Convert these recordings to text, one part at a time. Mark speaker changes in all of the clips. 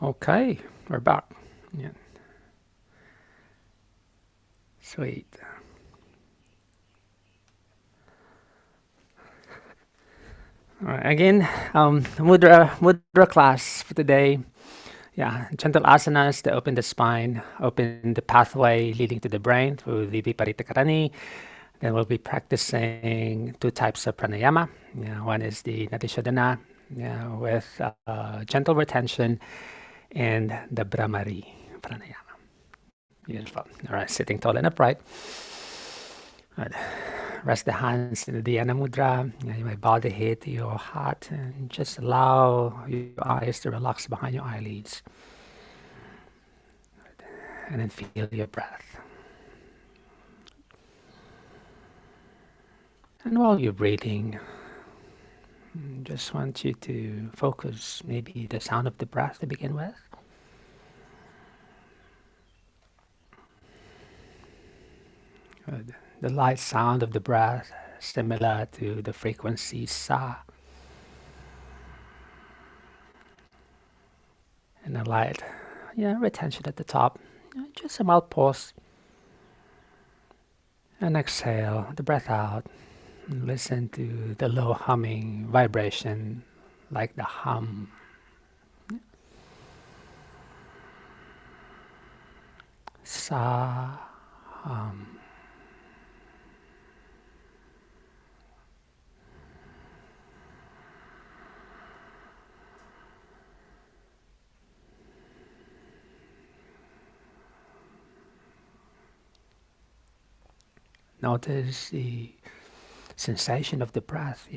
Speaker 1: Okay, we're back. Yeah, sweet. All right, again, Mudra class for today. Yeah, gentle asanas to open the spine, open the pathway leading to the brain through the Viparita Karani. Then we'll be practicing two types of pranayama. Yeah, one is the Natishodhana, yeah, with gentle retention, and the Brahmari pranayama. Beautiful. All right, sitting tall and upright. Right. Rest the hands in the Dhyana Mudra. You might bow the head to your heart and just allow your eyes to relax behind your eyelids. And then feel your breath. And while you're breathing, just want you to focus maybe the sound of the breath to begin with. Good. The light sound of the breath, similar to the frequency sa, and a light, retention at the top. Just a mild pause, and exhale the breath out. And listen to the low humming vibration, like the hum. Sa, hum. Notice the sensation of the breath,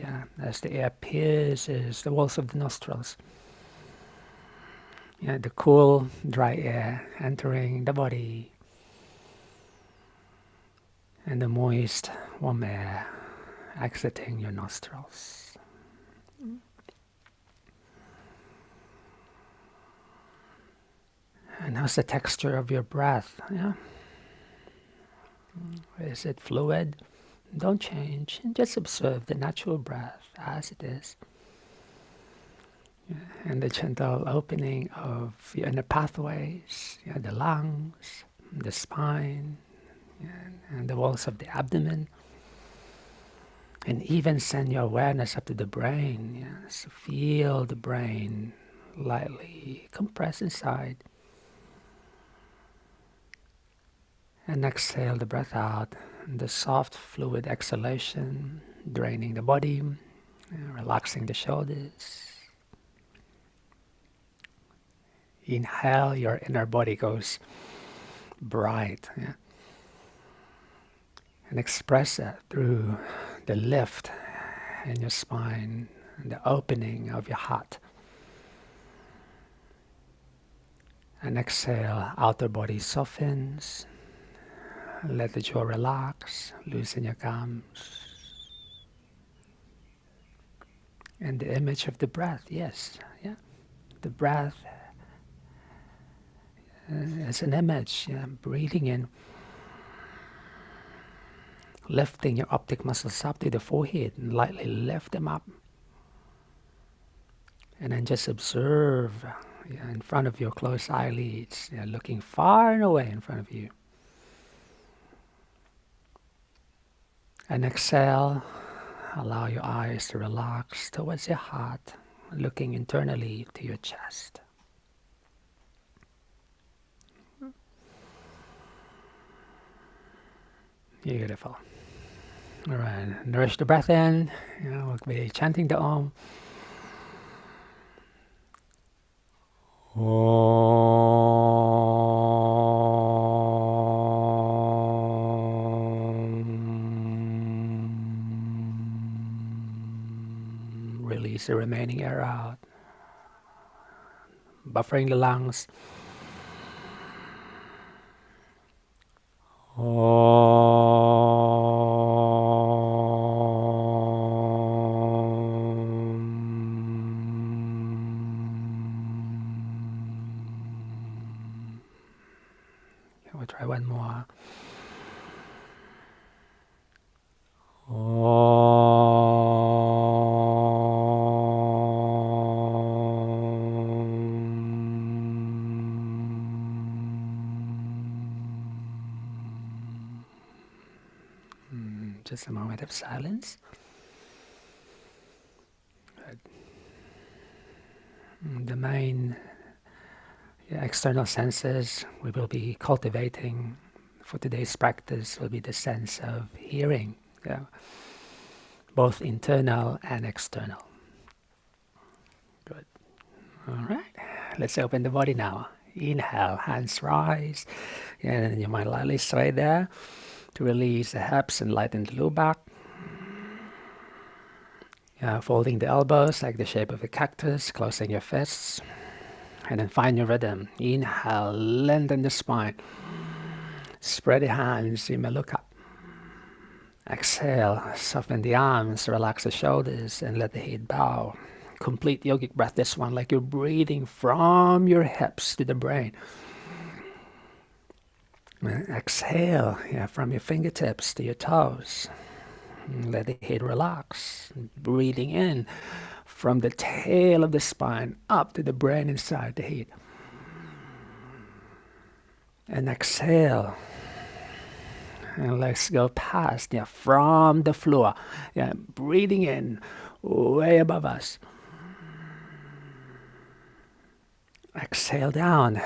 Speaker 1: as the air pierces the walls of the nostrils. The cool, dry air entering the body, and the moist, warm air exiting your nostrils. And how's the texture of your breath? Is it fluid? Don't change. Just observe the natural breath as it is. And the gentle opening of your inner pathways, the lungs, the spine, and the walls of the abdomen. And even send your awareness up to the brain. So feel the brain lightly compress inside. And exhale the breath out. The soft fluid exhalation, draining the body, relaxing the shoulders. Inhale, your inner body goes bright. And express that through the lift in your spine and the opening of your heart. And exhale, outer body softens. Let the jaw relax, loosen your gums. And the image of the breath, the breath as an image, breathing in, lifting your optic muscles up to the forehead and lightly lift them up. And then just observe in front of your closed eyelids, looking far and away in front of you. And exhale, allow your eyes to relax towards your heart, looking internally to your chest. Beautiful. All right, nourish the breath in. We'll be chanting the Om. Release the remaining air out, buffering the lungs. We'll try one more. Just a moment of silence. Good. The main external senses we will be cultivating for today's practice will be the sense of hearing, both internal and external. Good. All right. Let's open the body now. Inhale, hands rise, and you might lightly sway there to release the hips and lighten the low back. Folding the elbows like the shape of a cactus, closing your fists, and then find your rhythm. Inhale, lengthen the spine. Spread the hands, you may look up. Exhale, soften the arms, relax the shoulders, and let the head bow. Complete yogic breath, this one, like you're breathing from your hips to the brain. Exhale, from your fingertips to your toes. Let the head relax. Breathing in from the tail of the spine up to the brain inside the head. And exhale. And let's go past, from the floor. Breathing in way above us. Exhale down.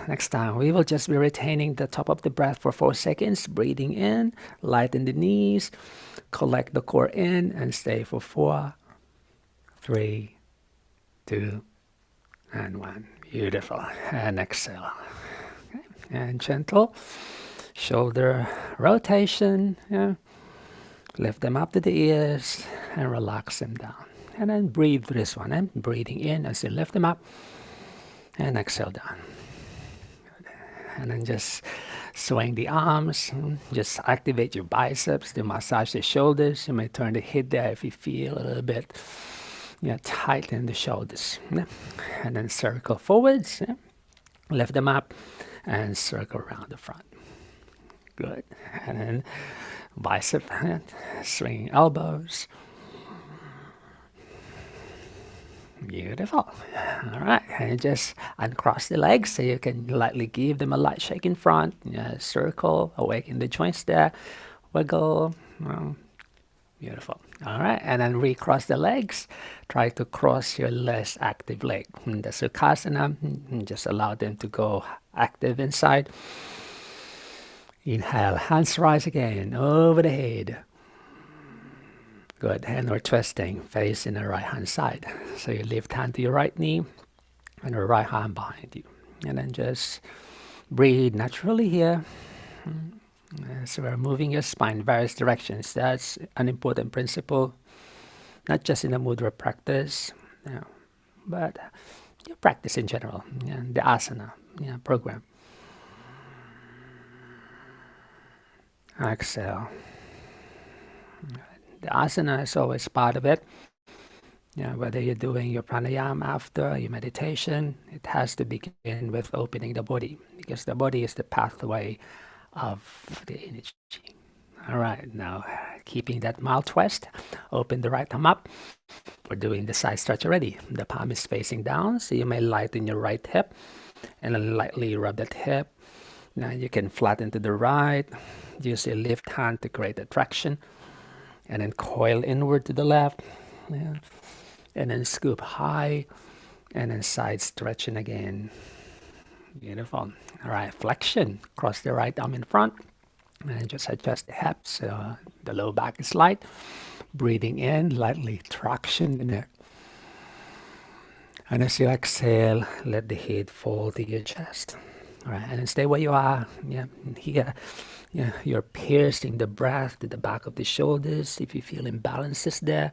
Speaker 1: Next time, we will just be retaining the top of the breath for 4 seconds. Breathing in, lighten the knees, collect the core in, and stay for 4, 3, 2, and 1. Beautiful. And exhale. Okay. And gentle shoulder rotation. Lift them up to the ears and relax them down. And then breathe through this one. And breathing in as you lift them up, and exhale down. And then just swing the arms, just activate your biceps to massage the shoulders. You may turn the head there if you feel a little bit tight in the shoulders. And then circle forwards, lift them up, and circle around the front. Good. And then bicep, swinging elbows. Beautiful. All right, and just uncross the legs so you can lightly give them a light shake in front. Circle, awaken the joints there. Wiggle. Beautiful. All right, and then recross the legs. Try to cross your less active leg. The Sukhasana, just allow them to go active inside. Inhale, hands rise again, over the head. Good, and we're twisting, facing the right hand side. So you lift hand to your right knee and your right hand behind you. And then just breathe naturally here. So we're moving your spine various directions. That's an important principle, not just in the mudra practice, but your practice in general, the asana program. Exhale. The asana is always part of it. Whether you're doing your pranayama after your meditation, it has to begin with opening the body, because the body is the pathway of the energy. All right, now keeping that mild twist, open the right thumb up. We're doing the side stretch already. The palm is facing down, so you may lighten your right hip and then lightly rub that hip. Now you can flatten to the right, use your left hand to create a traction, and then coil inward to the left, and then scoop high, and then side stretching again. Beautiful. All right, flexion. Cross the right arm in front, and just adjust the hips so the low back is light. Breathing in, lightly traction the neck. And as you exhale, let the head fall to your chest. All right, and then stay where you are. Here. You're piercing the breath to the back of the shoulders. If you feel imbalances there,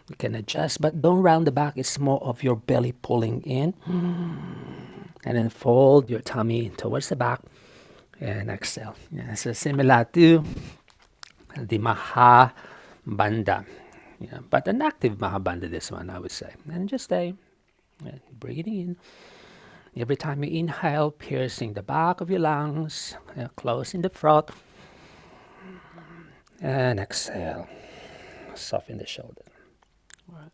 Speaker 1: you can adjust, but don't round the back. It's more of your belly pulling in. And then fold your tummy towards the back and exhale. So similar to the Mahabandha, but an active Mahabandha, this one, I would say. And just stay breathing in. Every time you inhale, piercing the back of your lungs, closing the throat, and exhale, soften the shoulder. All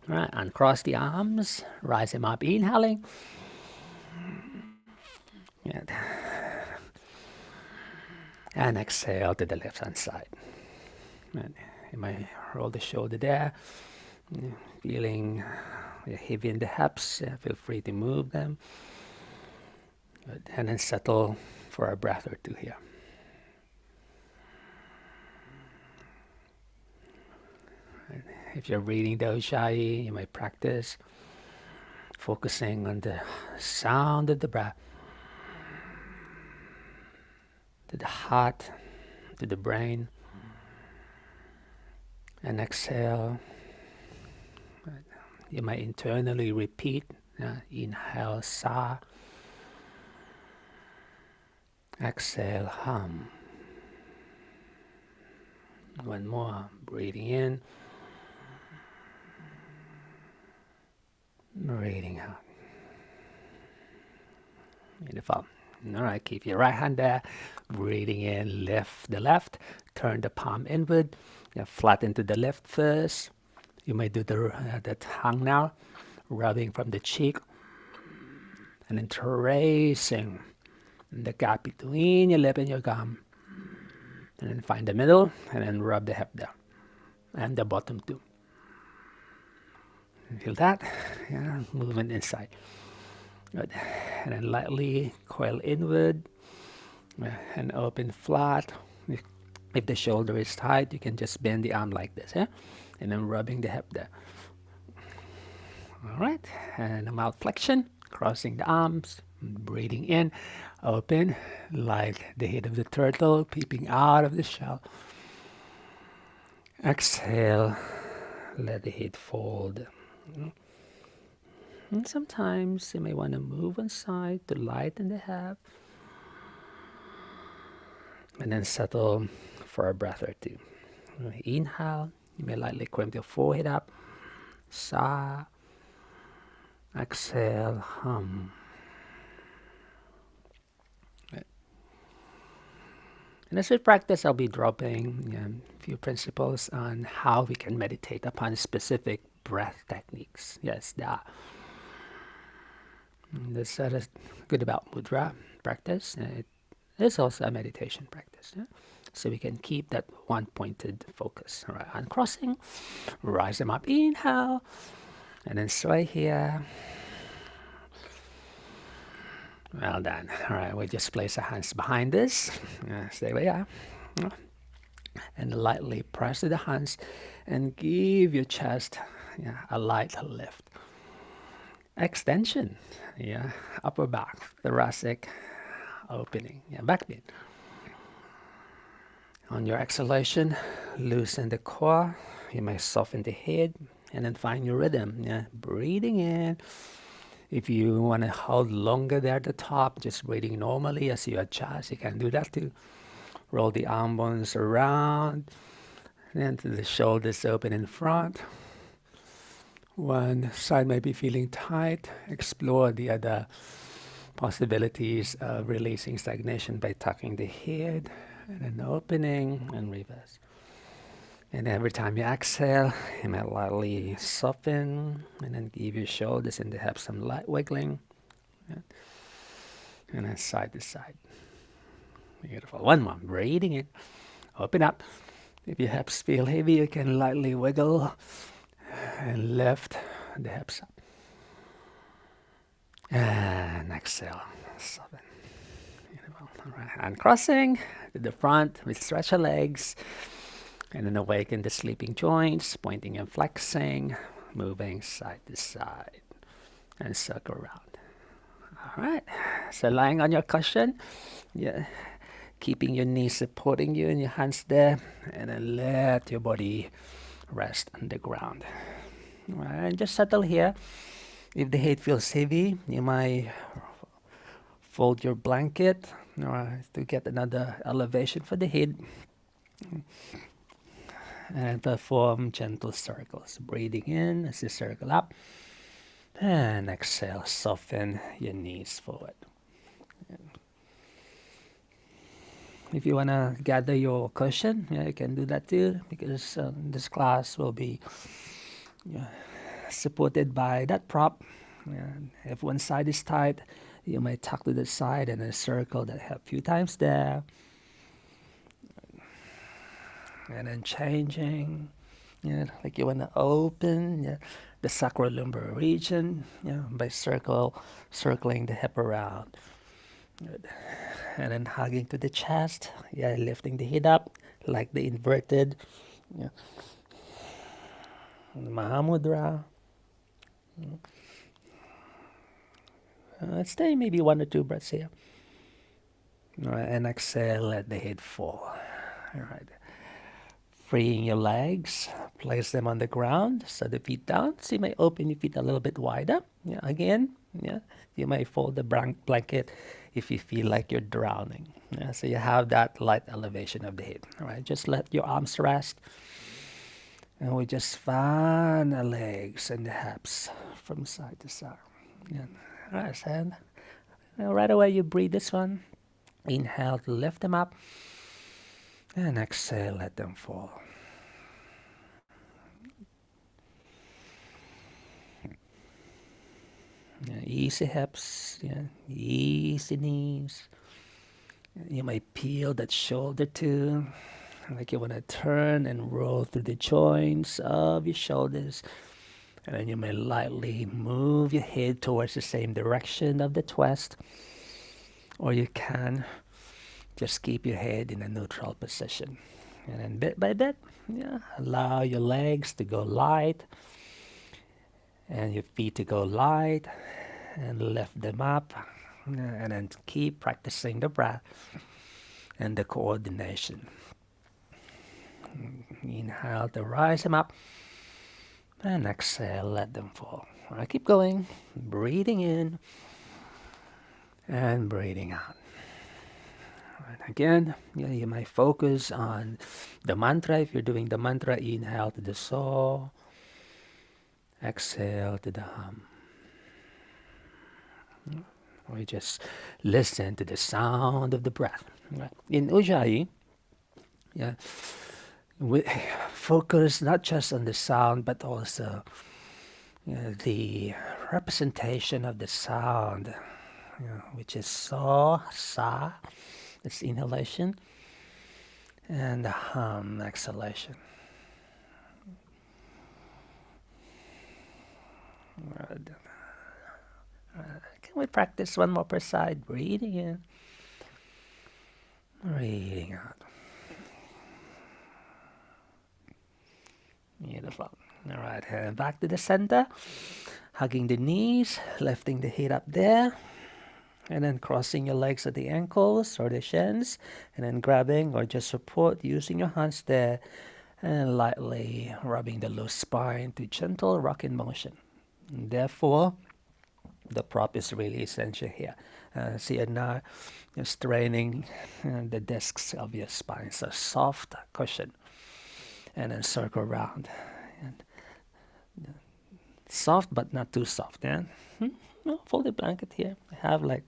Speaker 1: right, uncross the arms, rise them up, inhaling. And exhale to the left hand side. And you might roll the shoulder there, feeling heavy in the hips. Feel free to move them. Good. And then settle for a breath or two here. If you're reading the Ujjayi, you might practice focusing on the sound of the breath, to the heart, to the brain, and exhale. You might internally repeat, inhale, sa, exhale, hum. One more, breathing in, breathing out. Beautiful. All right, keep your right hand there. Breathing in, lift the left. Turn the palm inward. Flatten to the left first. You may do the tongue now, rubbing from the cheek. And then tracing the gap between your lip and your gum. And then find the middle, and then rub the hip there. And the bottom too. Feel that? Yeah, movement inside. Good. And then lightly coil inward and open flat. If the shoulder is tight, you can just bend the arm like this, and then rubbing the hip there. All right, and a mild flexion, crossing the arms, breathing in, open, like the head of the turtle peeping out of the shell. Exhale, let the head fold. And sometimes you may want to move one side to lighten the hip. And then settle for a breath or two. Inhale, you may lightly crimp your forehead up. Sa. Exhale, hum. And as we practice, I'll be dropping a few principles on how we can meditate upon specific breath techniques. Yes, there are. That's good about mudra practice. It is also a meditation practice. So we can keep that one-pointed focus. All right, uncrossing, rise them up, inhale, and then sway here. Well done. All right, we just place our hands behind us. Stay where you are. And lightly press to the hands and give your chest a light lift. Extension, upper back, thoracic opening, back bend. On your exhalation, loosen the core. You may soften the head and then find your rhythm. Breathing in. If you want to hold longer there at the top, just breathing normally as you adjust, you can do that too. Roll the arm bones around, and the shoulders open in front. One side may be feeling tight. Explore the other possibilities of releasing stagnation by tucking the head and then opening and reverse. And every time you exhale, you might lightly soften and then give your shoulders and the hips some light wiggling. And then side to side. Beautiful. One more. Breathing in. Open up. If your hips feel heavy, you can lightly wiggle and lift the hips up. And exhale. Soften. Beautiful. All right. Uncrossing to the front. We stretch our legs. And then awaken the sleeping joints, pointing and flexing, moving side to side, and circle around. All right. So lying on your cushion, keeping your knees supporting you and your hands there, and then let your body rest on the ground. All right. And just settle here. If the head feels heavy, you might fold your blanket to get another elevation for the head. And perform gentle circles. Breathing in as you circle up. And exhale, soften your knees forward. If you want to gather your cushion, you can do that too, because this class will be supported by that prop. If one side is tight, you might tuck to the side and then circle that a few times there. And then changing, yeah, like you want to open, yeah, the sacrolumbar region, yeah, by circling the hip around. Good. And then hugging to the chest, yeah, lifting the head up like the inverted, yeah, Mahamudra. Let's stay maybe 1 or 2 breaths here. All right, and exhale, let the head fall. All right. Freeing your legs, place them on the ground, so the feet down. So you may open your feet a little bit wider. Yeah, again, yeah. You may fold the blanket if you feel like you're drowning. Yeah, so you have that light elevation of the head. All right, just let your arms rest. And we just fan the legs and the hips from side to side. Yeah. All right, and right away you breathe this one. Inhale to lift them up. And exhale, let them fall. Yeah, easy hips, yeah, easy knees. You might peel that shoulder too, like you want to turn and roll through the joints of your shoulders. And then you may lightly move your head towards the same direction of the twist. Or you can just keep your head in a neutral position. And then bit by bit, yeah, allow your legs to go light and your feet to go light and lift them up. And then keep practicing the breath and the coordination. Inhale to rise them up and exhale, let them fall. All right, keep going, breathing in and breathing out. And again, you might focus on the mantra. If you're doing the mantra, inhale to the so, exhale to the hum. Or you just listen to the sound of the breath. In Ujjayi, yeah, we focus not just on the sound, but also the representation of the sound, which is so, sa, that's inhalation, and the hum, exhalation. Can we practice one more per side? Breathing in, breathing out. Beautiful. All right, hand back to the center, hugging the knees, lifting the head up there, and then crossing your legs at the ankles or the shins, and then grabbing or just support using your hands there, and lightly rubbing the loose spine to gentle rocking motion. And therefore, the prop is really essential here. See it now, you're straining the discs of your spine, so soft cushion, and then circle around. And soft, but not too soft. Yeah, fold the blanket here. Have like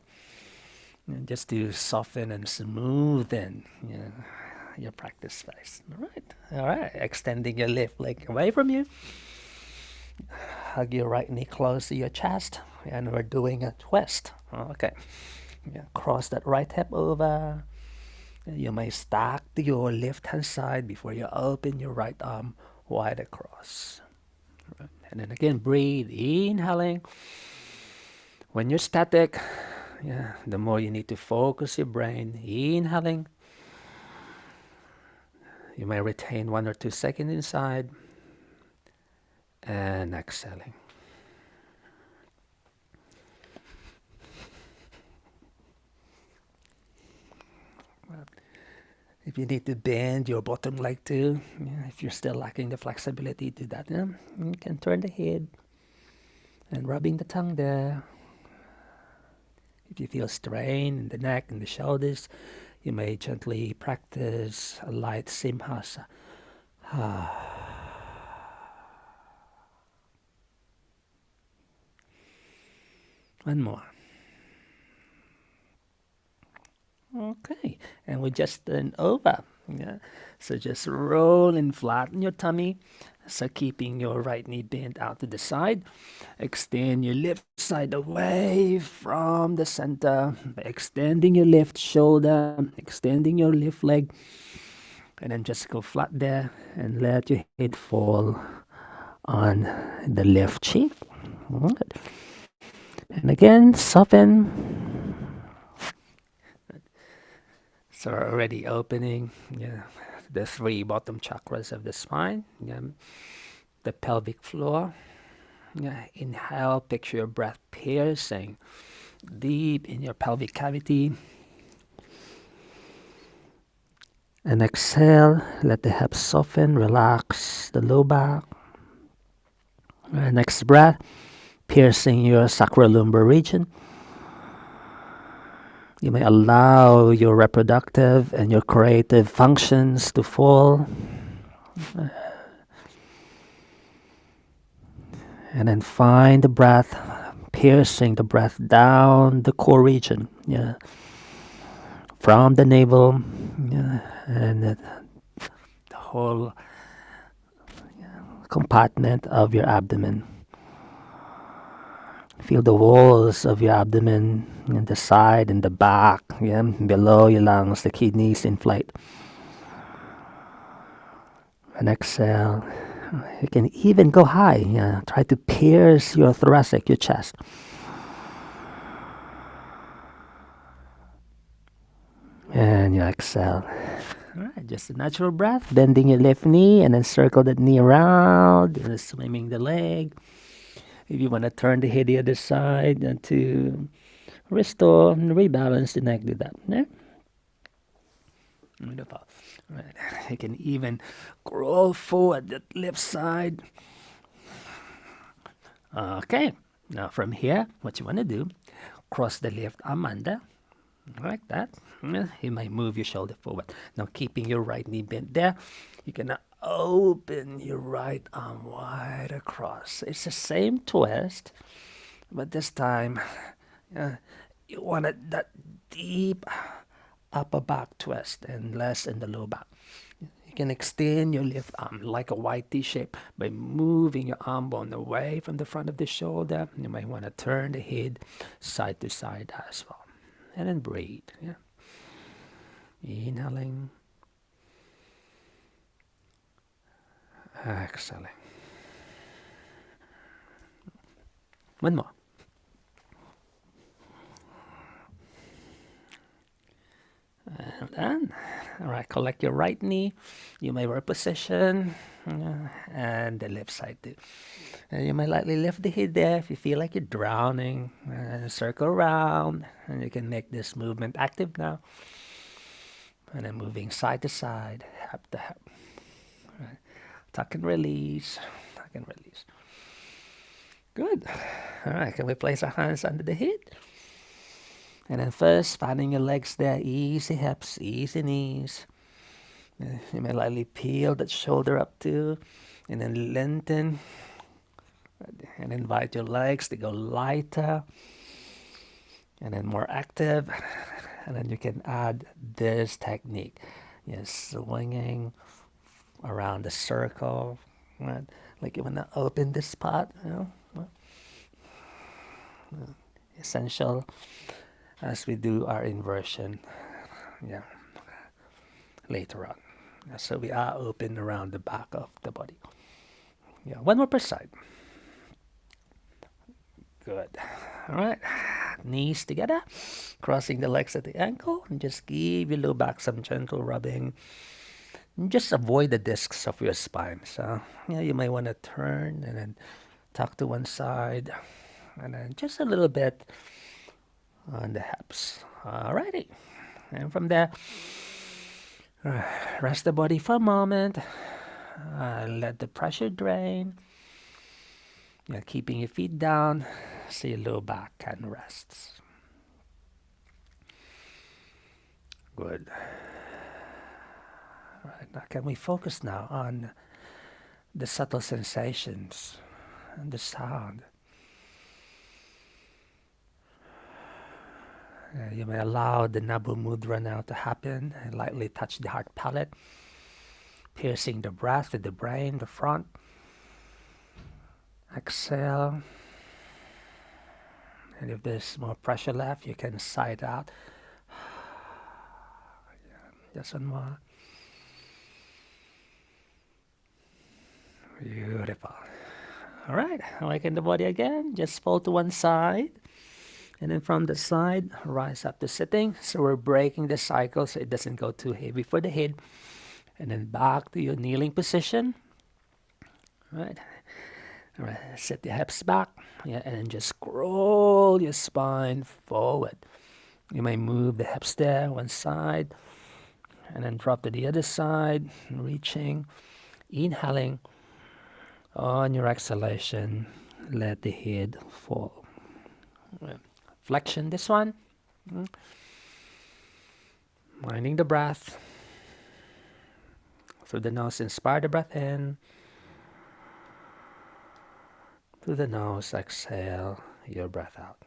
Speaker 1: just to soften and smoothen your practice space. All right. Extending your left leg away from you. Hug your right knee close to your chest, and we're doing a twist. Okay. Yeah, cross that right hip over. You may stack to your left hand side before you open your right arm wide across. Right. And then again, breathe, inhaling. When you're static, the more you need to focus your brain, inhaling. You may retain 1 or 2 seconds inside and exhaling. If you need to bend your bottom leg too, if you're still lacking the flexibility to that, you can turn the head and rubbing the tongue there. If you feel strain in the neck and the shoulders, you may gently practice a light simhasa. One more. Okay, and we just turn over. Yeah, so just roll and flatten your tummy. So keeping your right knee bent out to the side. Extend your left side away from the center by extending your left shoulder, extending your left leg. And then just go flat there and let your head fall on the left cheek. Good. And again, soften. So we're already opening, yeah, the three bottom chakras of the spine, yeah, the pelvic floor. Yeah, inhale, picture your breath piercing deep in your pelvic cavity. And exhale, let the hips soften, relax the low back. And next breath, piercing your sacrolumbar region. You may allow your reproductive and your creative functions to fall. And then find the breath, piercing the breath down the core region. Yeah. From the navel, yeah, and the whole compartment of your abdomen. Feel the walls of your abdomen and the side and the back, yeah, below your lungs, the kidneys inflate. And exhale. You can even go high. Yeah. Try to pierce your thoracic, your chest. And you exhale. All right, just a natural breath. Bending your left knee and then circle that knee around, swimming the leg. If you want to turn the head the other side and to restore and rebalance the neck, do that. Yeah? Wonderful. All right. You can even crawl forward the left side. Okay. Now from here, what you want to do, cross the left arm under, like that. You might move your shoulder forward. Now keeping your right knee bent there, you can open your right arm wide across. It's the same twist, but this time you want that deep upper back twist and less in the low back. You can extend your left arm like a white T shape by moving your arm bone away from the front of the shoulder. You might want to turn the head side to side as well. And then breathe. Yeah. Inhaling. Exhaling. One more. And then, all right, collect your right knee. You may reposition and the left side too. And you might lightly lift the head there if you feel like you're drowning. Circle around, and you can make this movement active now. And then moving side to side, hip to hip. Right. Tuck and release, tuck and release. Good. All right, can we place our hands under the head? And then first, fanning your legs there, easy hips, easy knees. You may lightly peel that shoulder up too, and then lengthen. And invite your legs to go lighter, and then more active. And then you can add this technique. Yes, swinging around the circle, right? Like you want to open this spot, essential as we do our inversion, yeah, later on. So we are open around the back of the body. Yeah, one more per side. Good. All right, knees together, crossing the legs at the ankle, and just give your low back some gentle rubbing. And just avoid the discs of your spine. So yeah, you might want to turn and then tuck to one side, and then just a little bit on the hips. Alrighty, and from there, rest the body for a moment. Let the pressure drain. Yeah, keeping your feet down so your low back can rest. Good. All right, now can we focus now on the subtle sensations and the sound? You may allow the Nabu Mudra now to happen and lightly touch the heart palate, piercing the breath with the brain, the front. Exhale. And if there's more pressure left, you can sigh it out. Just one more. Beautiful. All right, awaken the body again. Just fall to one side. And then from the side, rise up to sitting. So we're breaking the cycle so it doesn't go too heavy for the head. And then back to your kneeling position. Right. All right. Set the hips back. Yeah, and then just scroll your spine forward. You may move the hips there, one side, and then drop to the other side, reaching, inhaling. On your exhalation, let the head fall. Flexion this one. Minding the breath. Through the nose, inspire the breath in. Through the nose, exhale your breath out.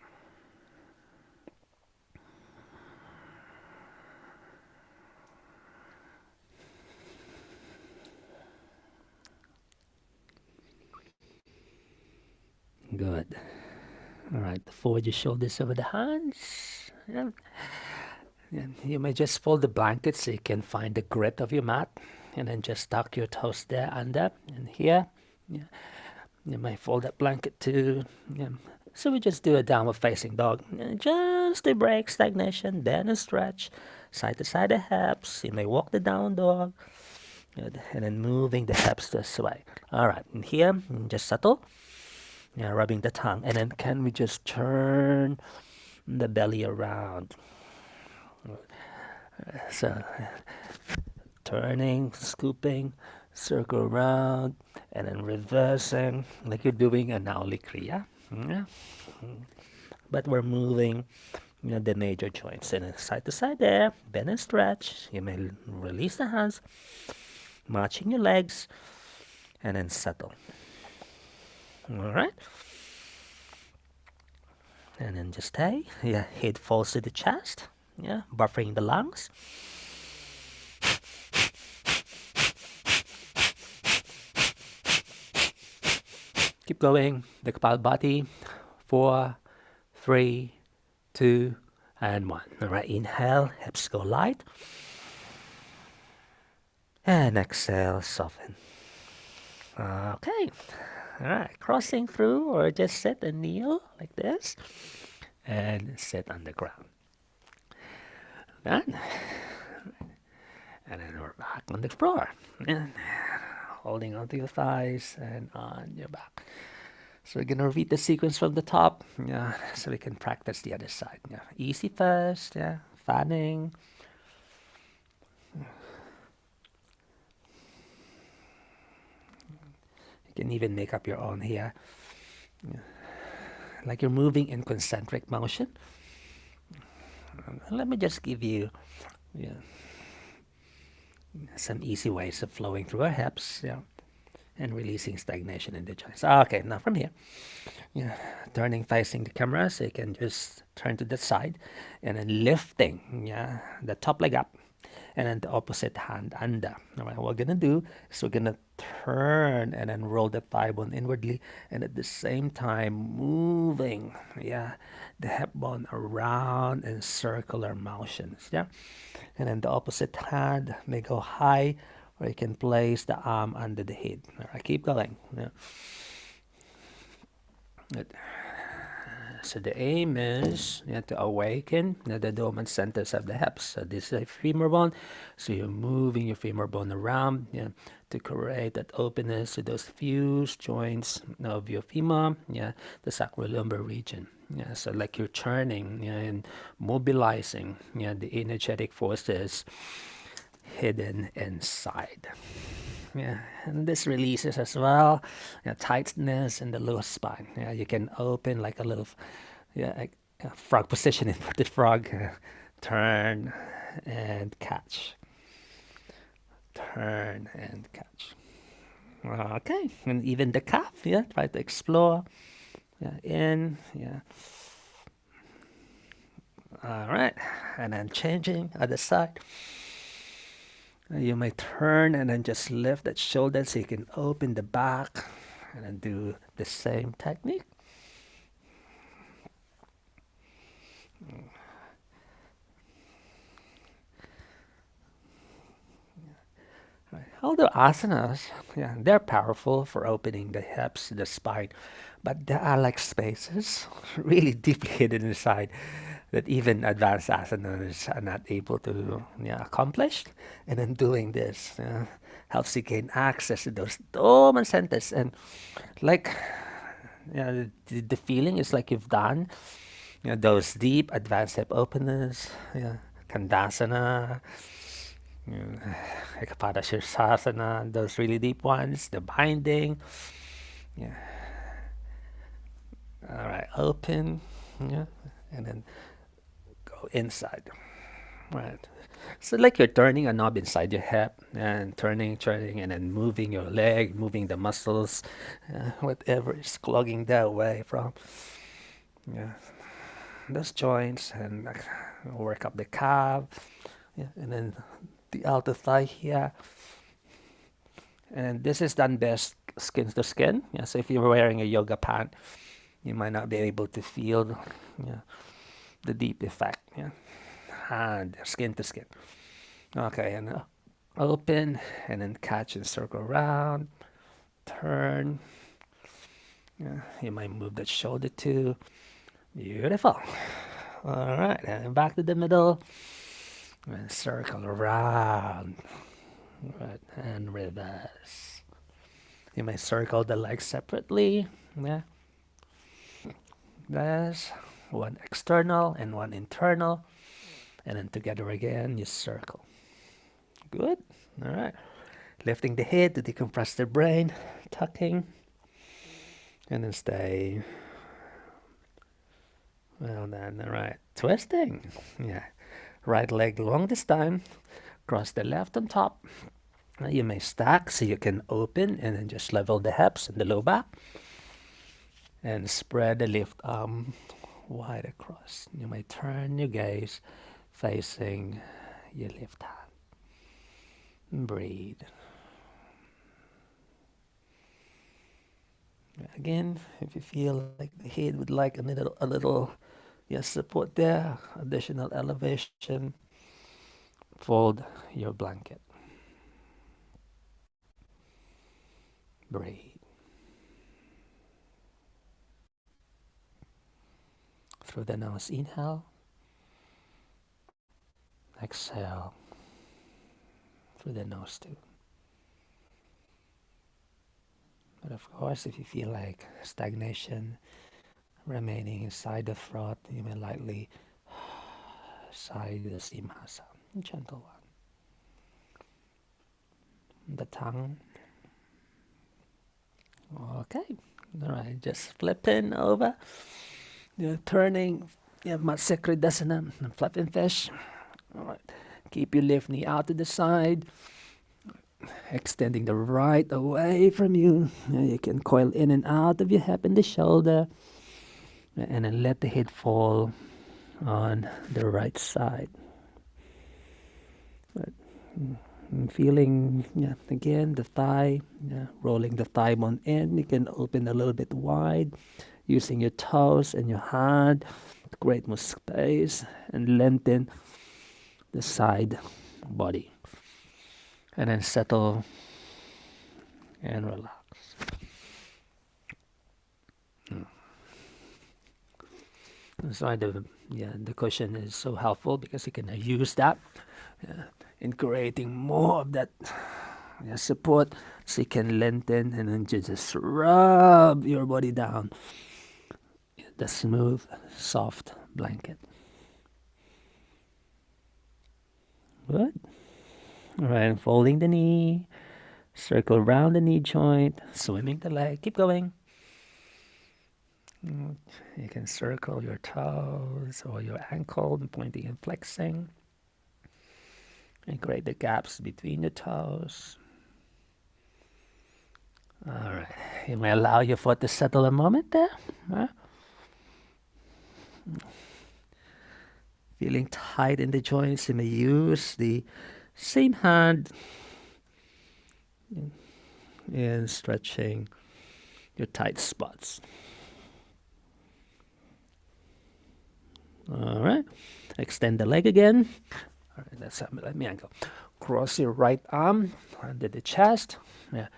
Speaker 1: Good. All right, forward your shoulders over the hands. Yeah. And you may just fold the blanket so you can find the grit of your mat. And then just tuck your toes there under and here. Yeah. You may fold that blanket too. Yeah. So we just do a downward facing dog. Just to break stagnation, then a stretch. Side to side the hips. You may walk the down dog. Good. And then moving the hips this way. All right. And here, just subtle. Yeah, rubbing the tongue. And then can we just turn the belly around? So turning, scooping, circle around, and then reversing like you're doing a Nauli Kriya. Yeah. But we're moving the major joints. And then side to side there, bend and stretch. You may release the hands, matching your legs, and then settle. All right. And then just stay. Yeah, head falls to the chest. Yeah, buffering the lungs. Keep going. The Kapalbhati. 4, 3, 2, and 1. All right, inhale, hips go light. And exhale, soften. Okay. All right, crossing through or just sit and kneel like this. And sit on the ground. Done. And then we're back on the floor. And holding onto your thighs and on your back. So we're gonna repeat the sequence from the top, yeah, so we can practice the other side. Yeah, easy first, yeah, fanning. You can even make up your own here, yeah. Like you're moving in concentric motion. Let me just give you, yeah, some easy ways of flowing through our hips, yeah, and releasing stagnation in the joints. Okay, now from here, yeah, turning facing the camera so you can just turn to the side and then lifting, yeah, the top leg up and then the opposite hand under. All right, what we're gonna do is we're gonna turn and then roll the thigh bone inwardly and at the same time moving, yeah, the hip bone around in circular motions, yeah. And then the opposite hand may go high or you can place the arm under the head. All right, keep going. Yeah. Good. So the aim is to awaken the dormant centers of the hips. So this is a femur bone. So you're moving your femur bone around to create that openness to those fused joints of your femur, the sacrolumbar region. Yeah, so like you're turning and mobilizing the energetic forces hidden inside. Yeah, and this releases as well, tightness in the lower spine. Yeah, you can open like a little, a frog position, inverted frog. Turn and catch. Turn and catch. Okay, and even the calf. Yeah, try to explore. Yeah, in. Yeah. All right, and then changing other side. You may turn and then just lift that shoulder so you can open the back and then do the same technique. Right. Although asanas, yeah, they're powerful for opening the hips, the spine, but there are like spaces really deeply hidden inside that even advanced asanas are not able to, yeah, accomplish. And then doing this helps you gain access to those dormant centers. And like, yeah, the feeling is like you've done, those deep advanced hip openers, yeah, Kandasana, Ekapada Shirsasana, those really deep ones, the binding. Yeah. All right, open. Yeah. And then go inside. Right. So like you're turning a knob inside your hip and turning, and then moving your leg, moving the muscles, whatever is clogging that way from, yeah, those joints, and work up the calf, yeah, and then the outer thigh here. And this is done best skin to skin. Yeah, so if you're wearing a yoga pant, you might not be able to feel, yeah, the deep effect. Yeah, and skin to skin. Okay, and open, and then catch and circle around, turn. Yeah, you might move that shoulder too. Beautiful. All right, and back to the middle, and circle around, right, and reverse. You may circle the legs separately. Yeah, there's one external and one internal, and then together again, you circle. Good. All right. Lifting the head to decompress the brain, tucking, and then stay. Well then, all right. Twisting. Yeah. Right leg long this time. Cross the left on top. You may stack so you can open and then just level the hips and the low back. And spread the left arm wide across. You may turn your gaze facing your left hand. Breathe. Again, if you feel like the head would like a little, yes, support there, additional elevation, fold your blanket. Breathe. Through the nose, inhale. Exhale. Through the nose too. But of course, if you feel like stagnation remaining inside the throat, you may lightly sigh the simhasa, gentle one. The tongue. Okay. All right. Just flipping over. You're turning. Yeah, Matsekridasana, flapping fish. All right. Keep your left knee out to the side. Extending the right away from you. You can coil in and out of your hip and the shoulder. And then let the head fall on the right side. But, feeling, yeah, again, the thigh, yeah, rolling the thigh bone in. You can open a little bit wide using your toes and your hand to create more space and lengthen the side body. And then settle and relax. That's why the cushion is so helpful, because you can use that in creating more of that support, so you can lengthen and then just rub your body down the smooth, soft blanket. Good. All right, folding the knee, circle around the knee joint, swimming the leg. Keep going. You can circle your toes or your ankle, pointing and flexing, and create the gaps between the toes. All right. You may allow your foot to settle a moment there. Huh? Feeling tight in the joints, you may use the same hand in stretching your tight spots. All right. Extend the leg again. All right, let me angle. Cross your right arm under the chest, yeah,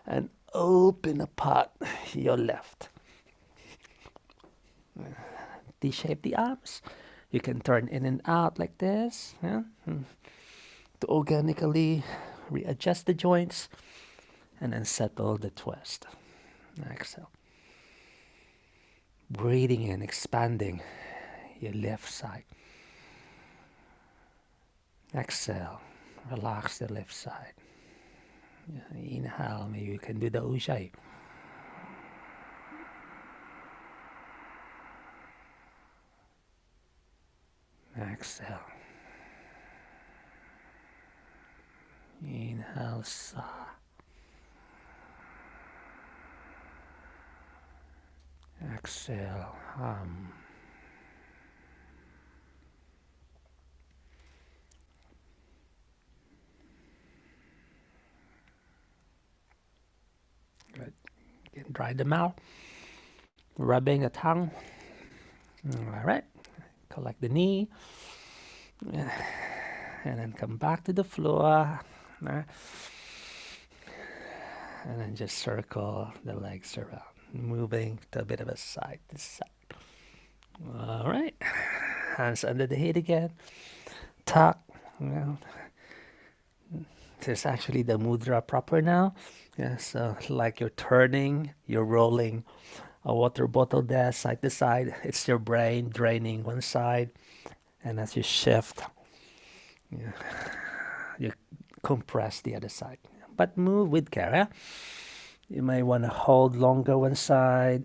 Speaker 1: and open apart your left. T-shape the arms. You can turn in and out like this, yeah, to organically readjust the joints and then settle the twist. Exhale. Breathing in, expanding your left side. Exhale. Relax the left side. Inhale, maybe you can do the Ujjayi. Exhale. Inhale, Sa. Exhale, Hum. Good. You can dry the mouth, rubbing the tongue. All right. Collect the knee. And then come back to the floor. And then just circle the legs around, moving to a bit of a side to side. All right. Hands under the head again. Tuck. Well, this is actually the mudra proper now. Yeah, so like you're turning, you're rolling a water bottle there side to side. It's your brain draining one side. And as you shift, yeah, you compress the other side. But move with care. Eh? You may want to hold longer one side.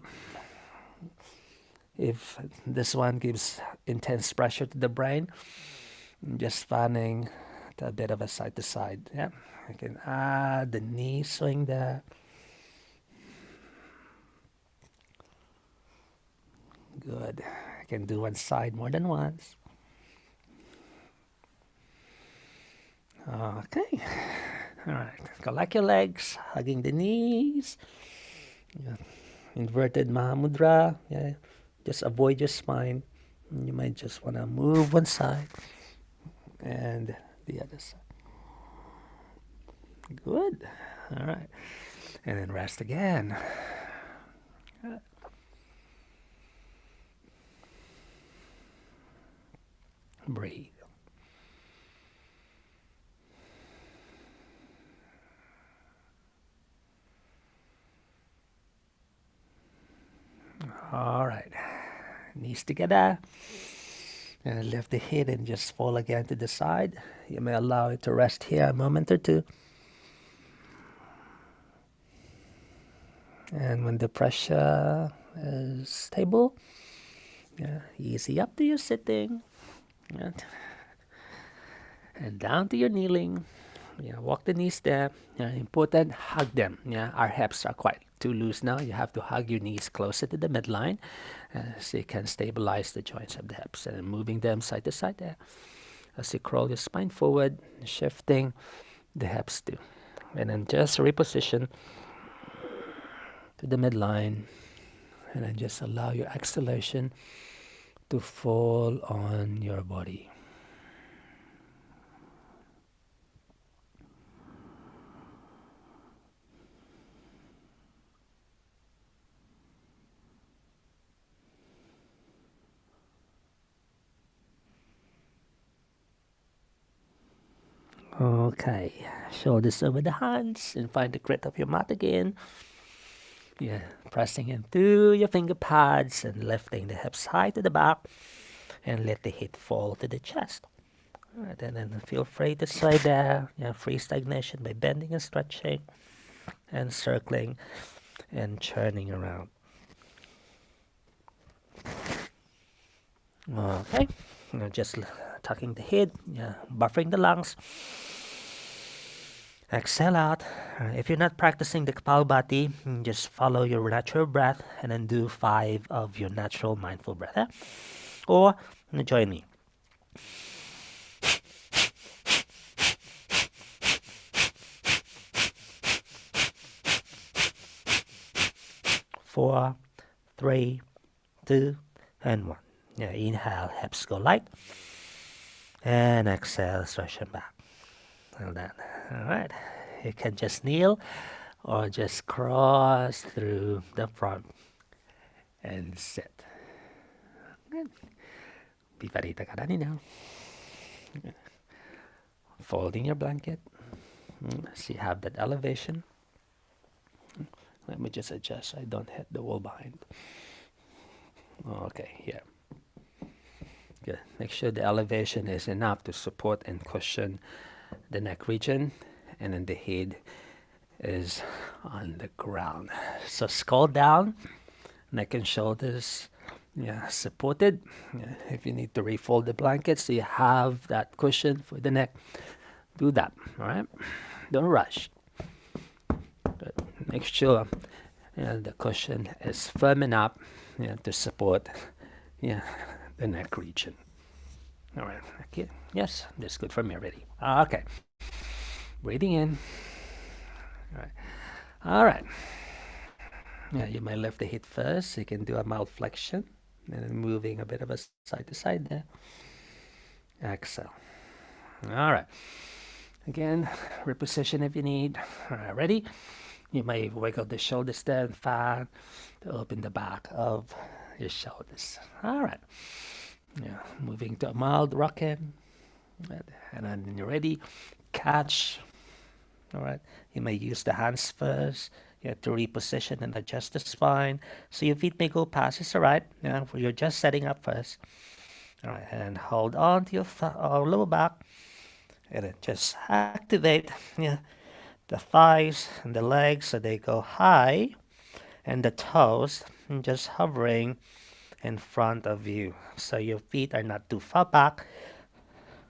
Speaker 1: If this one gives intense pressure to the brain, just fanning to a bit of a side to side. Yeah, you can add the knee swing there. Good. I can do one side more than once. Okay. All right. Collect your legs, hugging the knees. Yeah. Inverted Mahamudra. Yeah. Just avoid your spine. You might just want to move one side and the other side. Good. All right. And then rest again. Breathe. All right. Knees together. And lift the head and just fall again to the side. You may allow it to rest here a moment or two. And when the pressure is stable, yeah, easy up to your sitting. Yeah. And down to your kneeling. Yeah, walk the knees there. Yeah, important, hug them. Yeah, our hips are quite too loose now. You have to hug your knees closer to the midline so you can stabilize the joints of the hips. And moving them side to side there. As you crawl your spine forward, shifting the hips too. And then just reposition to the midline. And then just allow your exhalation to fall on your body. Okay, shoulders over the hands and find the grit of your mat again. Yeah, pressing into your finger pads and lifting the hips high to the back and let the head fall to the chest. Alright, and then feel free to slide there. Yeah, free stagnation by bending and stretching and circling and churning around. Okay, just tucking the head, yeah, buffering the lungs. Exhale out. If you're not practicing the Kapalbhati, just follow your natural breath and then do 5 of your natural mindful breath. Eh? Or join me. Four, three, two, and 1. Yeah, inhale, hips go light. And exhale, stretch them back. Like that. All right. You can just kneel or just cross through the front and sit. Good. Viparita Karani now. Folding your blanket. So you have that elevation. Let me just adjust so I don't hit the wall behind. Okay, here. Good. Make sure the elevation is enough to support and cushion the neck region, and then the head is on the ground. So skull down, neck and shoulders, yeah, supported. Yeah, if you need to refold the blanket so you have that cushion for the neck, do that. All right, don't rush. But make sure the cushion is firm enough to support the neck region. All right, okay. Yes, that's good for me already. Okay, breathing in. All right. All right. Yeah, you might lift the hip first. You can do a mild flexion and then moving a bit of a side to side there. Exhale. All right. Again, reposition if you need. All right, ready? You may wiggle the shoulders there and fat to open the back of your shoulders. All right. Yeah, moving to a mild rocking. And then when you're ready, catch. All right. You may use the hands first. You have to reposition and adjust the spine. So your feet may go past. It's all right. You're just setting up first. All right. And hold on to your lower back. And then just activate the thighs and the legs so they go high. And the toes just hovering in front of you. So your feet are not too far back,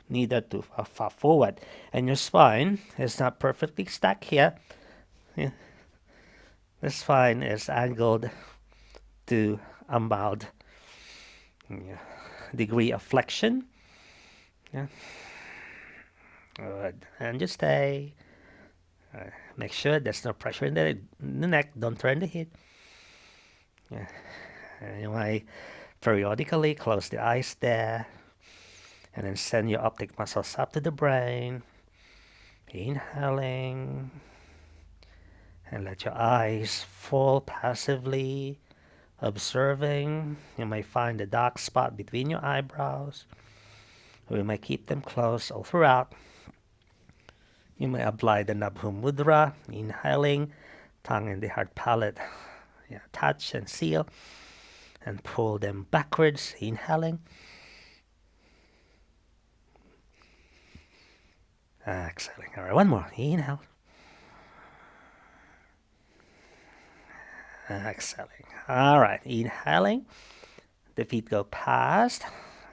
Speaker 1: neither too far forward. And your spine is not perfectly stacked here. Yeah. The spine is angled to a mild degree of flexion. Yeah. Good. And just stay. Make sure there's no pressure in the neck. Don't turn the head. Yeah. And you might periodically close the eyes there. And then send your optic muscles up to the brain. Inhaling. And let your eyes fall passively, observing. You may find a dark spot between your eyebrows. Or you may keep them closed all throughout. You may apply the Nabhu Mudra, inhaling, tongue in the hard palate. Touch and seal. And pull them backwards, inhaling. Exhaling. All right, one more. Inhale. Exhaling. All right, inhaling. The feet go past,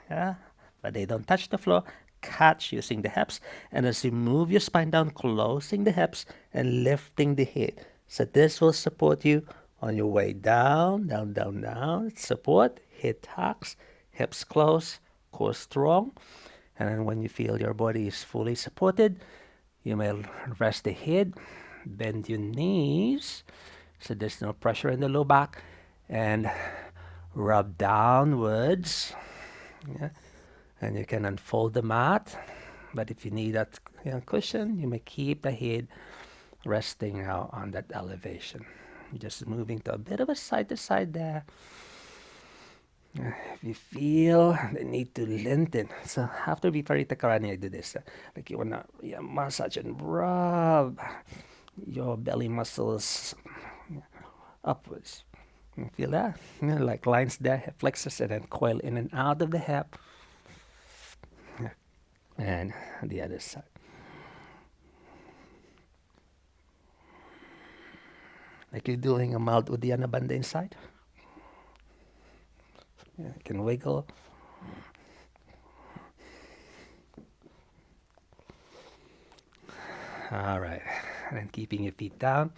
Speaker 1: but they don't touch the floor. Catch using the hips. And as you move your spine down, closing the hips and lifting the head. So this will support you on your way down, down, down, down. Support, head tucks, hips close, core strong. And then when you feel your body is fully supported, you may rest the head, bend your knees, so there's no pressure in the low back, and rub downwards. And you can unfold the mat. But if you need that cushion, you may keep the head resting out on that elevation. Just moving to a bit of a side to side there. If you feel the need to lengthen, so after Viparita Karani, I do this. Like you wanna massage and rub your belly muscles upwards. You feel that? Like lines there, hip flexors, and then coil in and out of the hip. And the other side. Like you're doing a mild Uddiyana Bandha inside. You can wiggle. All right. And then keeping your feet down.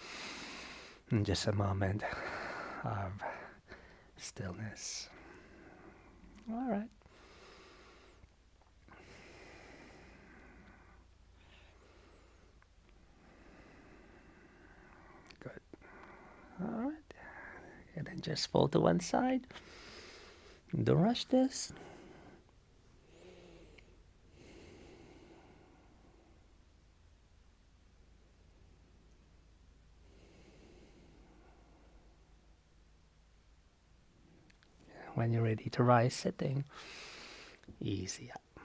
Speaker 1: And just a moment of stillness. All right. Good. All right. And then just fold to one side. Don't rush this. When you're ready to rise sitting, easy up.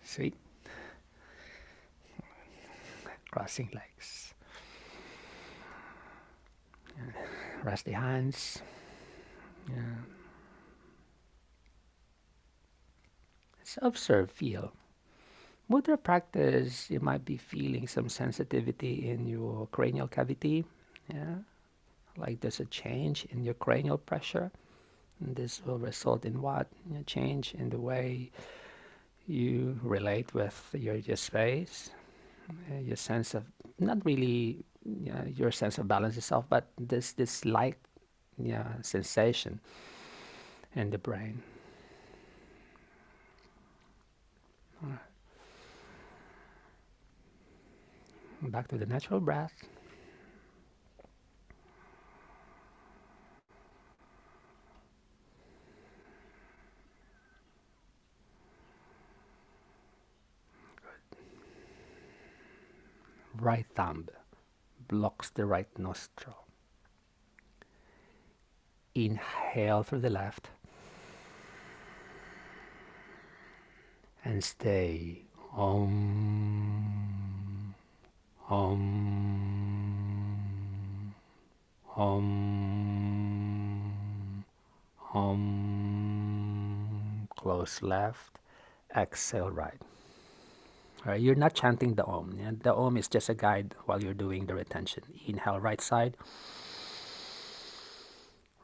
Speaker 1: Sweet. Crossing legs. Rest the hands. Yeah. Just observe, feel. Mudra practice, you might be feeling some sensitivity in your cranial cavity. Yeah. Like there's a change in your cranial pressure. And this will result in what? A change in the way you relate with your space, your sense of, not really your sense of balance itself, but this light sensation in the brain. Back to the natural breath. Right thumb blocks the right nostril. Inhale through the left and stay. Om, Om, Om, Om. Close left. Exhale right. All right, you're not chanting the Om. Yeah? The Om is just a guide while you're doing the retention. Inhale right side.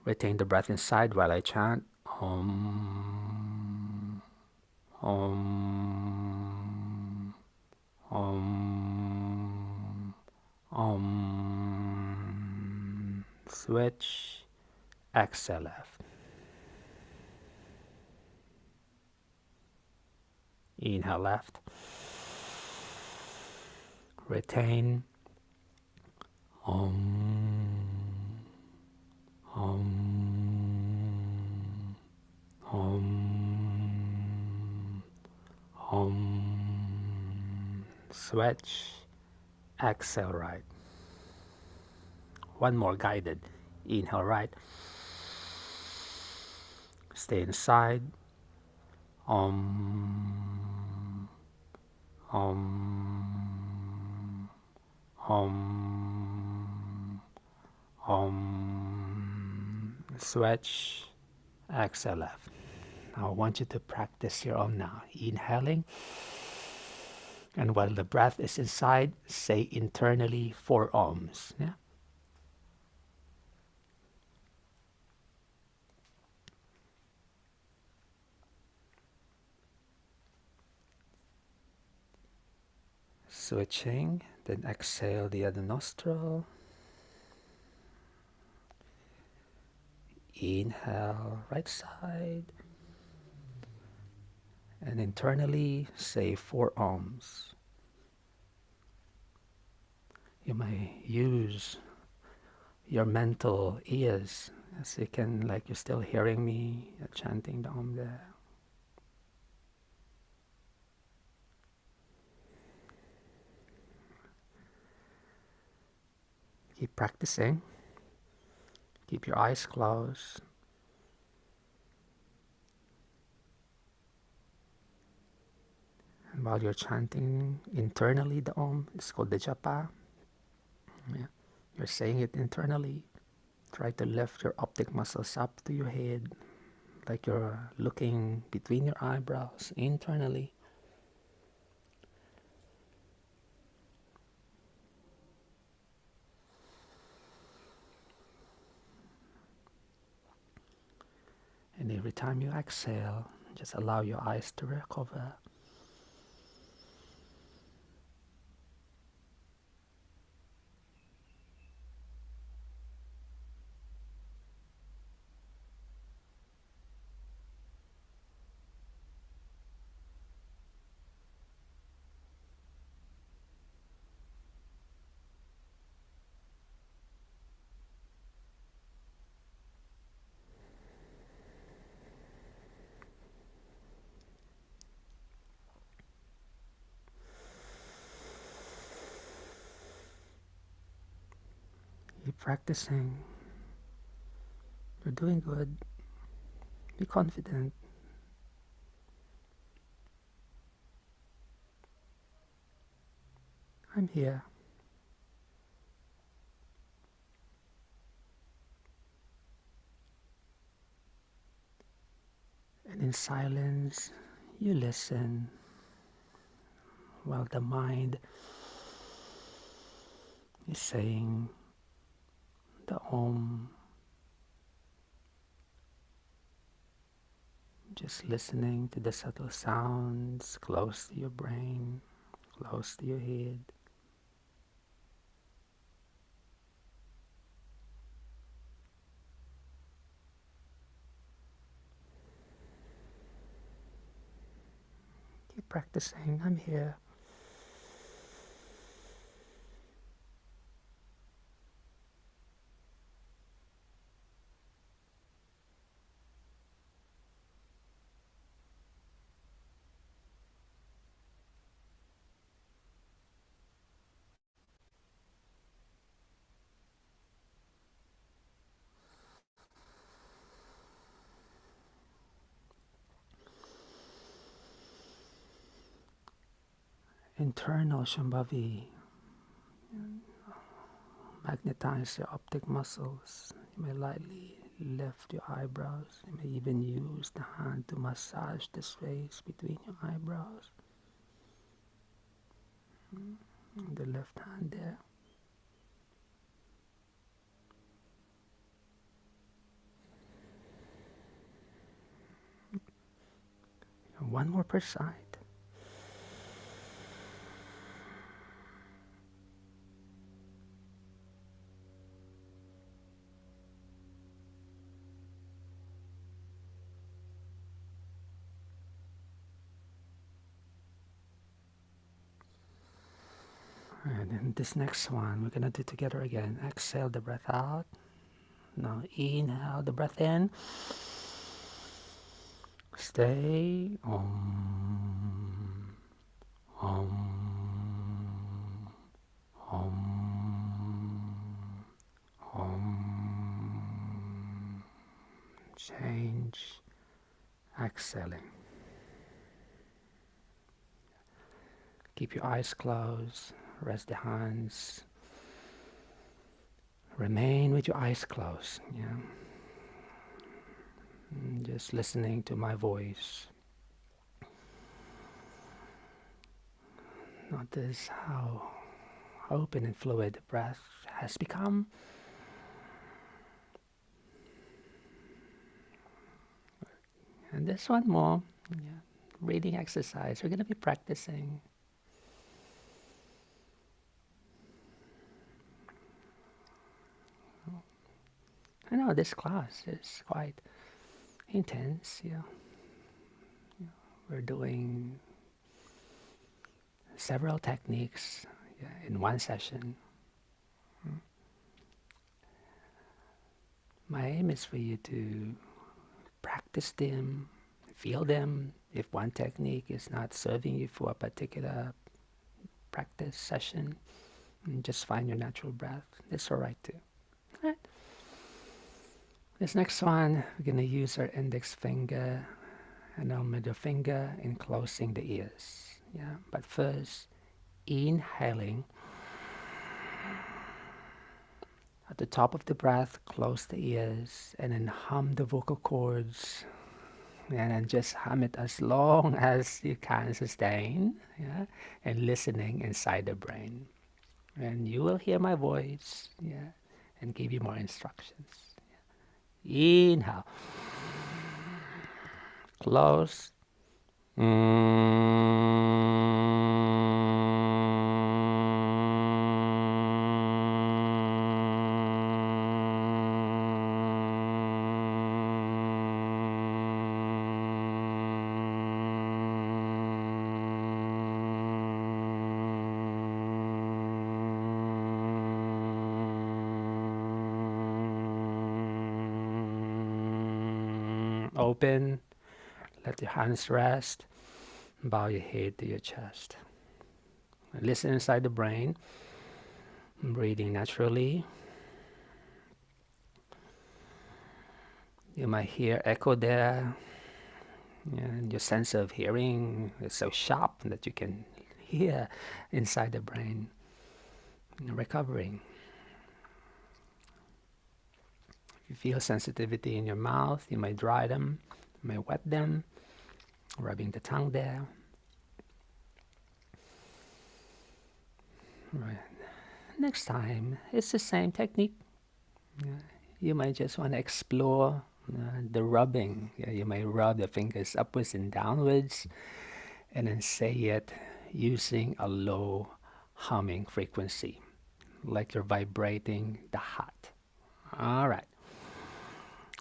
Speaker 1: Retain the breath inside while I chant Om, Om, Om, Om. Switch. Exhale left. Inhale left. Retain. Om, Om, Om, Om. Switch. Exhale right. One more guided. Inhale right. Stay inside. Om, Om, Om, Om. Switch. Exhale left. Now I want you to practice your Om now. Inhaling. And while the breath is inside, say internally 4 Oms. Yeah? Switching, then exhale the other nostril. Inhale, right side. And internally, say 4 Oms. You may use your mental ears, as you can, like you're still hearing me chanting the Om there. Keep practicing. Keep your eyes closed. And while you're chanting internally the Om, it's called the japa. Yeah. You're saying it internally. Try to lift your optic muscles up to your head, like you're looking between your eyebrows internally. And every time you exhale, just allow your eyes to recover. Keep practicing. You're doing good. Be confident. I'm here. And in silence, you listen while the mind is saying the Om. Just listening to the subtle sounds close to your brain, close to your head. Keep practicing. I'm here. Internal Shambhavi. Magnetize your optic muscles. You may lightly lift your eyebrows. You may even use the hand to massage the space between your eyebrows. The left hand there. And one more per side. And then this next one, we're gonna do together again. Exhale the breath out. Now inhale the breath in. Stay. Om. Om. Om. Om. Change. Exhaling. Keep your eyes closed. Rest the hands. Remain with your eyes closed. Yeah. Just listening to my voice. Notice how open and fluid the breath has become. And this one more. Yeah. Breathing exercise. We're going to be practicing. I know this class is quite intense. Yeah. We're doing several techniques, yeah, in one session. My aim is for you to practice them, feel them. If one technique is not serving you for a particular practice session, just find your natural breath. It's all right too. All right. This next one, we're going to use our index finger and our middle finger in closing the ears. Yeah, but first, inhaling. At the top of the breath, close the ears and then hum the vocal cords. And then just hum it as long as you can sustain. Yeah, and listening inside the brain. And you will hear my voice. Yeah, and give you more instructions. Inhale. Close. Open. Let your hands rest. Bow your head to your chest. Listen inside the brain. Breathing naturally. You might hear echo there. Yeah, and your sense of hearing is so sharp that you can hear inside the brain. Recovering. If you feel sensitivity in your mouth, you may dry them, you may wet them, rubbing the tongue there. Right. Next time, it's the same technique. Yeah. You might just want to explore the rubbing. Yeah, you may rub the fingers upwards and downwards and then say it using a low humming frequency, like you're vibrating the heart. All right.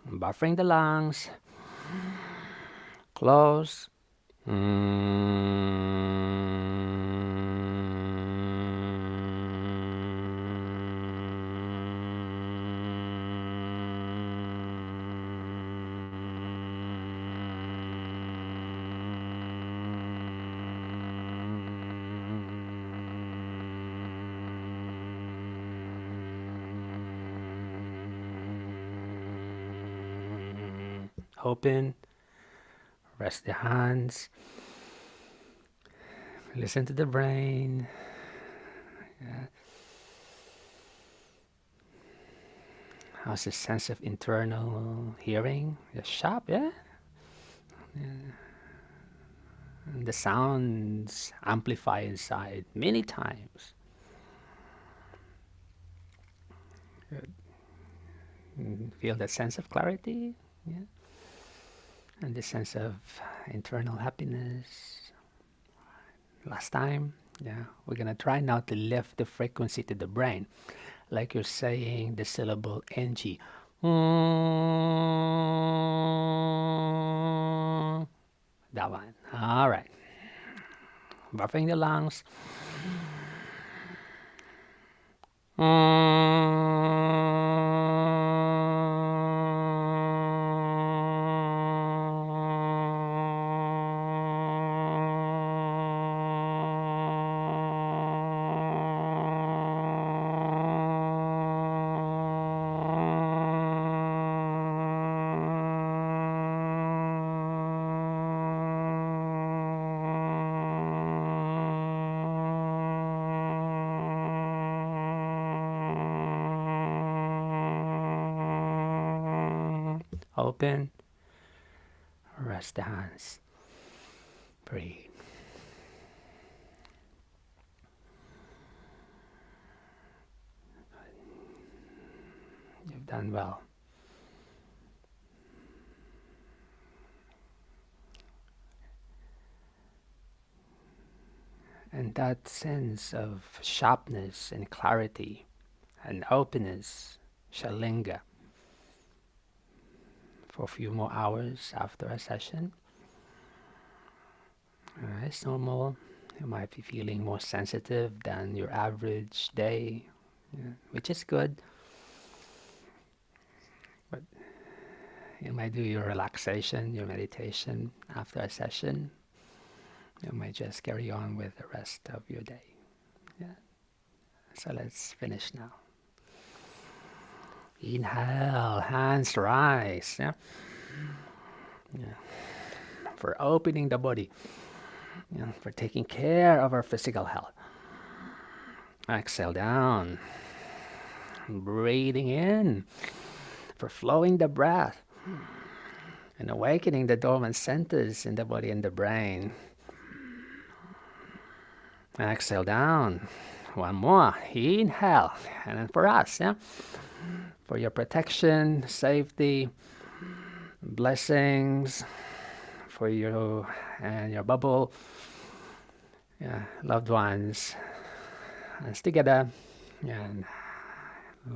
Speaker 1: Buffering the lungs. Close. Open. Rest the hands. Listen to the brain. Yeah. How's the sense of internal hearing? Just sharp, yeah? And the sounds amplify inside many times. Good. Feel that sense of clarity, yeah? And the sense of internal happiness. Last time, yeah, we're gonna try now to lift the frequency to the brain, like you're saying the syllable ng. That one. All right. Buffering the lungs. Open. Rest the hands. Breathe. You've done well. And that sense of sharpness and clarity and openness shall linger for a few more hours after a session. It's normal. You might be feeling more sensitive than your average day, yeah, which is good. But you might do your relaxation, your meditation after a session. You might just carry on with the rest of your day. Yeah. So let's finish now. Inhale, hands rise. Yeah. Yeah. For opening the body. Yeah. For taking care of our physical health. Exhale down. Breathing in. For flowing the breath. And awakening the dormant centers in the body and the brain. Exhale down. One more. Inhale. And then for us, yeah. For your protection, safety, blessings, for you and your bubble, yeah, loved ones. Hands together and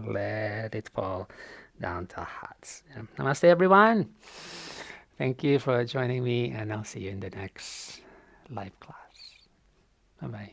Speaker 1: let it fall down to our hearts. Yeah. Namaste, everyone. Thank you for joining me, and I'll see you in the next live class. Bye-bye.